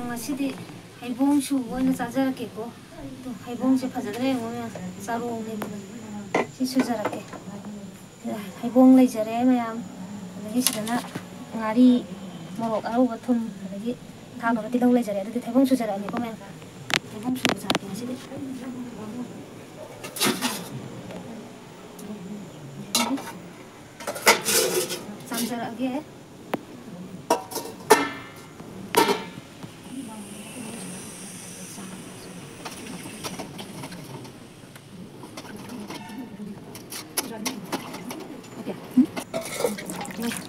ngasi디 haibong shubo na chajarake ko to haibong se phajadre ngome charu ne si sujarake haibong leijare mayam adagi sidana ngari morok aru bathum adagi thang ro tilau leijare adagi haibong sujarake ko men haibong shubo jarake ngasidi samjarake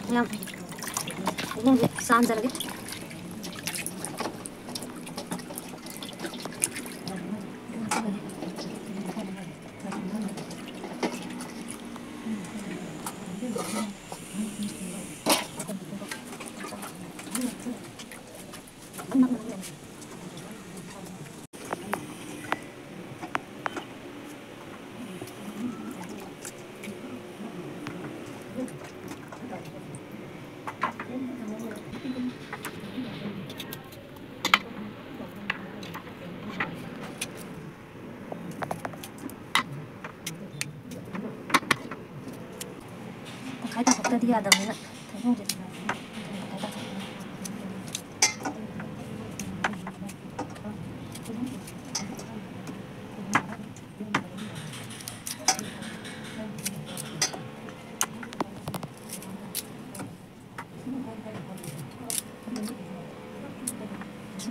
yang ini samjar lagi tadi ada mana tengok je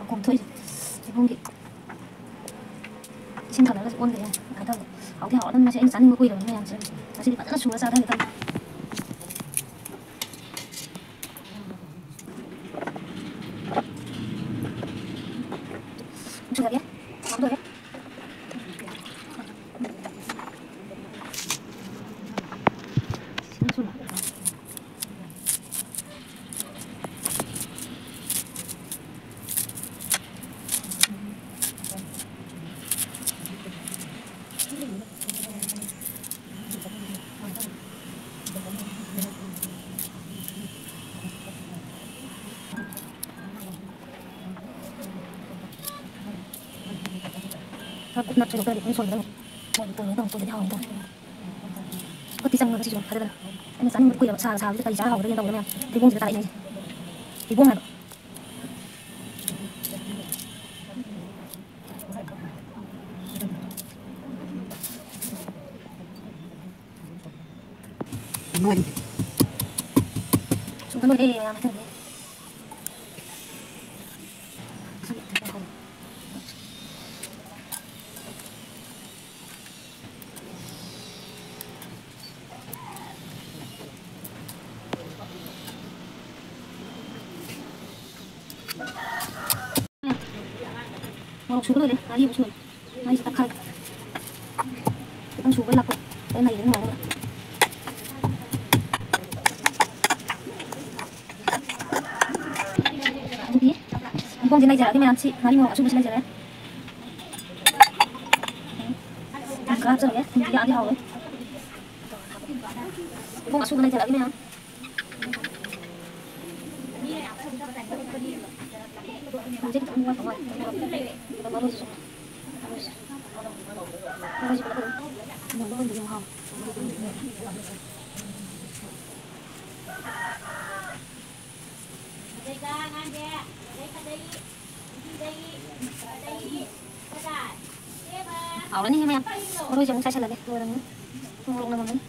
cùng thôi thì không đi xin cảm ơn các ôn để cái đâu họ thì họ nó sẽ sẵn mua quy rồi nha nó sẽ bắt nó xuống ra đây người ta sudah ya, kamu ya. Sudah. Aku nak coba dari konsol dulu. Mau itu dong, tuh jadi hal itu. Aku tisang nggak sih cuma ada. Ini sana berkuya salah itu kali salah udah yang tahu namanya. Tibung cerita ini. Tibung apa? Nuan. Sudah nuan yang macam ni. Mau xuống rồi đấy, ai đi xuống, ai sẽ tắt khai, đang xuống với lạc cái này đến ngoài rồi. Gì? Con trên này giờ cái mày ăn chị, ai đi ngồi xuống trên này giờ đấy. Cá giờ đấy, thì ăn đi hầu đấy. Con xuống trên này giờ cái mày ăn. Jadi kita mulai awal. Kita baru masuk. Masih pada turun. Yang baru di rumah. Awalnya nih memang baru jam saya lagi dua orang. Tunggu nama ni.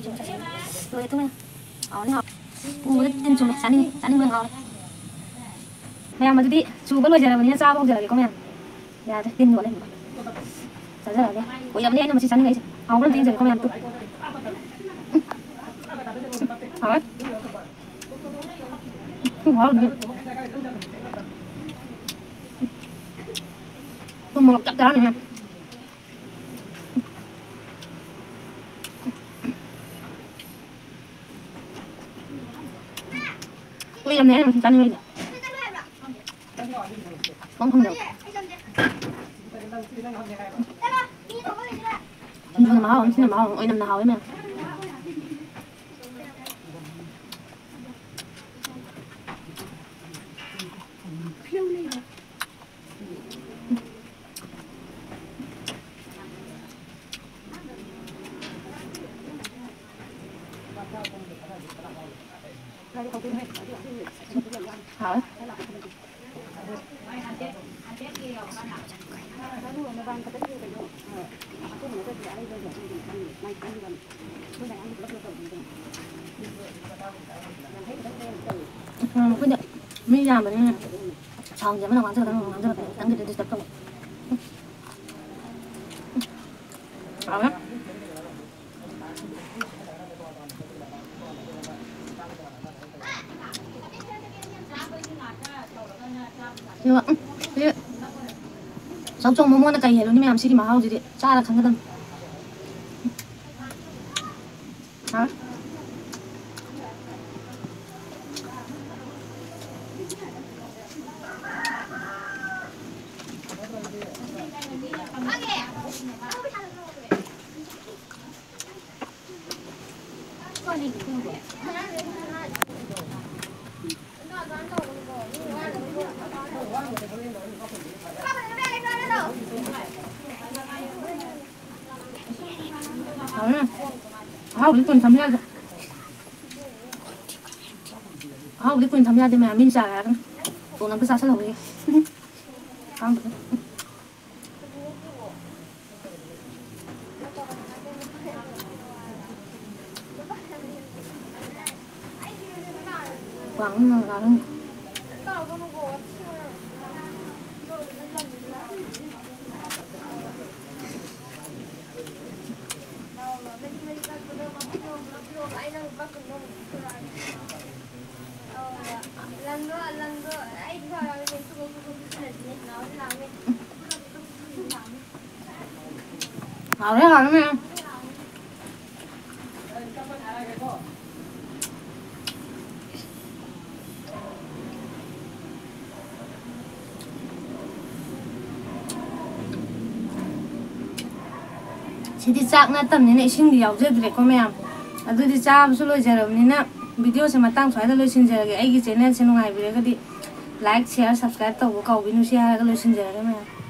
Jam saya. Dua itu mah. Awalnya ủa tin chúng này sẵn đi ngon mẹ mà đi chú có nuôi giờ là mình sao không giờ là có mẹ nhà tin luôn đấy giờ giờ là ủa giờ này mà chị sẵn này không có tin giờ có mẹ tụi hỏi không hỏi được không một cặp đó này bây giờ này mình chăn nuôi không được xin là máu ôi năm nào ấy mẹ hảo cái này mấy giờ mình chọn giờ mình làm cho tăng cái tập trung hảo lắm nhưng mà cái sống trong mua nó cày hết luôn nhưng mà làm gì mà hao gì đấy cha là khăn cái tâm hả 우리 돈 담야자. 우리 돈 담야 되면 민자야. 돈은 그 사서 우리. 광은 가는. Hảo đấy hả em? Chị đi chạc na tầm này xin điều dễ được không em? Tôi đi chạc số lôi giờ rồi nên video sẽ mà tăng xoáy lôi xin giờ cái ai cái channel sẽ nông ngày video cái đi like share subscribe tàu của cầu video share cái lôi xin giờ đấy em.